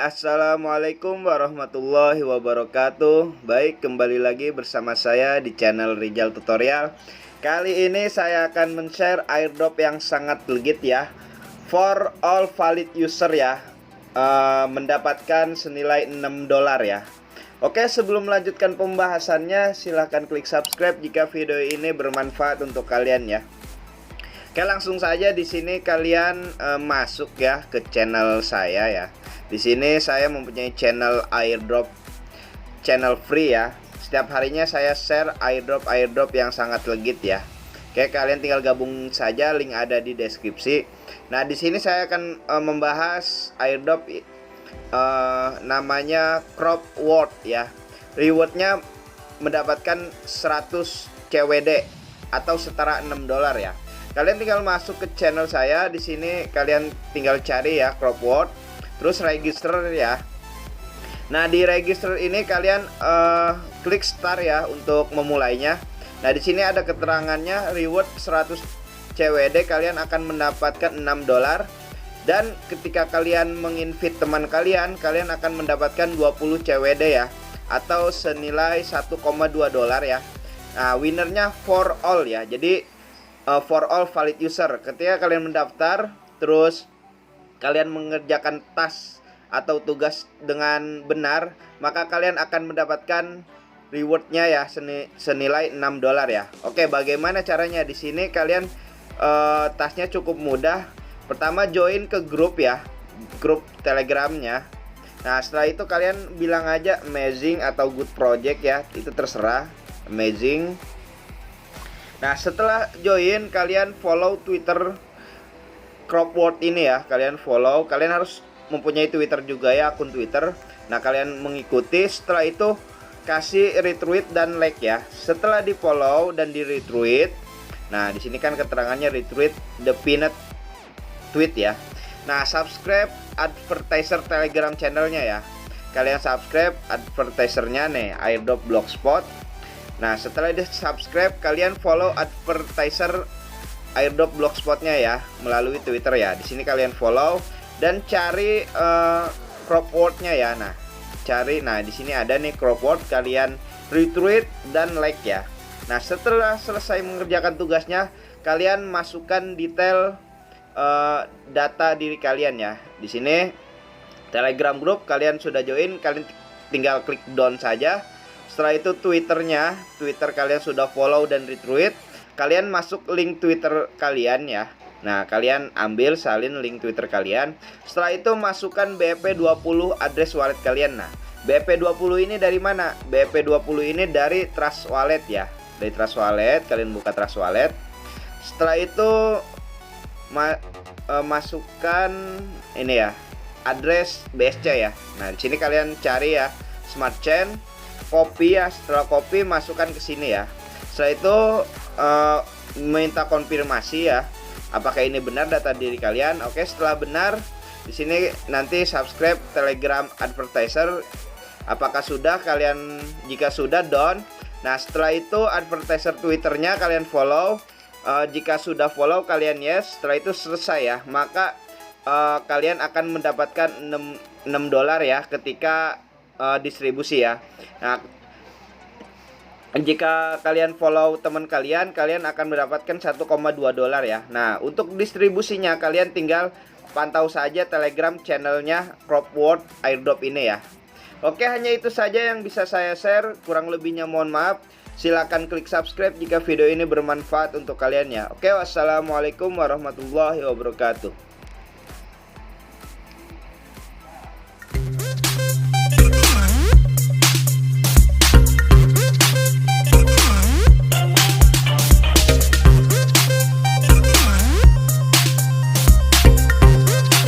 Assalamualaikum warahmatullahi wabarakatuh. Baik, kembali lagi bersama saya di channel Rizal Tutorial. Kali ini saya akan men-share airdrop yang sangat legit ya, for all valid user ya, mendapatkan senilai $6 ya. Oke, sebelum melanjutkan pembahasannya, silahkan klik subscribe jika video ini bermanfaat untuk kalian ya. Oke, langsung saja di sini kalian masuk ya ke channel saya ya. Di sini saya mempunyai channel airdrop, channel free ya. Setiap harinya saya share airdrop yang sangat legit ya. Oke, kalian tinggal gabung saja, link ada di deskripsi. Nah, di sini saya akan membahas airdrop namanya Crop World ya. Rewardnya mendapatkan 100 CWD atau setara $6 ya. Kalian tinggal masuk ke channel saya. Di sini kalian tinggal cari ya Crop World, terus register ya. Nah, di register ini kalian klik start ya untuk memulainya. Nah, di sini ada keterangannya reward 100 CWD, kalian akan mendapatkan $6. Dan ketika kalian menginvite teman kalian, kalian akan mendapatkan 20 CWD ya, atau senilai $1,2 ya. Nah, winnernya for all ya. Jadi for all valid user. Ketika kalian mendaftar, terus kalian mengerjakan task atau tugas dengan benar, maka kalian akan mendapatkan rewardnya ya senilai $6 ya. Oke, bagaimana caranya? Di sini kalian tasknya cukup mudah. Pertama, join ke grup ya, grup Telegramnya. Nah, setelah itu kalian bilang aja amazing atau good project ya, itu terserah, amazing. Nah, setelah join kalian follow Twitter Crop World ini ya, kalian follow. Kalian harus mempunyai Twitter juga ya, akun Twitter. Nah, kalian mengikuti. Setelah itu kasih retweet dan like ya. Setelah di follow dan di retweet, nah di sini kan keterangannya retweet the pinned tweet ya. Nah, subscribe advertiser Telegram channelnya ya. Kalian subscribe advertisernya nih, airdrop blogspot. Nah, setelah di subscribe kalian follow advertiser airdrop blogspotnya ya melalui Twitter ya. Di sini kalian follow dan cari Crop World-nya ya. Nah, cari. Nah, di sini ada nih Crop World, kalian retweet dan like ya. Nah, setelah selesai mengerjakan tugasnya, kalian masukkan detail data diri kalian ya. Di sini Telegram group kalian sudah join, kalian tinggal klik down saja. Setelah itu Twitternya, Twitter kalian sudah follow dan retweet, kalian masuk link Twitter kalian ya. Nah, kalian ambil salin link Twitter kalian. Setelah itu masukkan BEP20 address wallet kalian. Nah, BEP20 ini dari mana? BEP20 ini dari Trust Wallet ya. Dari Trust Wallet, kalian buka Trust Wallet. Setelah itu masukkan ini ya, address BSC ya. Nah, di sini kalian cari ya Smart Chain, copy ya. Setelah copy masukkan ke sini ya. Setelah itu minta konfirmasi ya, apakah ini benar data diri kalian. Oke, setelah benar, di sini nanti subscribe Telegram advertiser. Apakah sudah? Kalian jika sudah down. Nah, setelah itu advertiser Twitternya kalian follow. Jika sudah follow kalian yes. Setelah itu selesai ya, maka kalian akan mendapatkan $6 ya ketika distribusi ya. Nah, jika kalian follow teman kalian, kalian akan mendapatkan $1,2 ya. Nah, untuk distribusinya kalian tinggal pantau saja Telegram channelnya Crop World airdrop ini ya. Oke, hanya itu saja yang bisa saya share. Kurang lebihnya mohon maaf. Silahkan klik subscribe jika video ini bermanfaat untuk kalian ya. Oke, wassalamualaikum warahmatullahi wabarakatuh.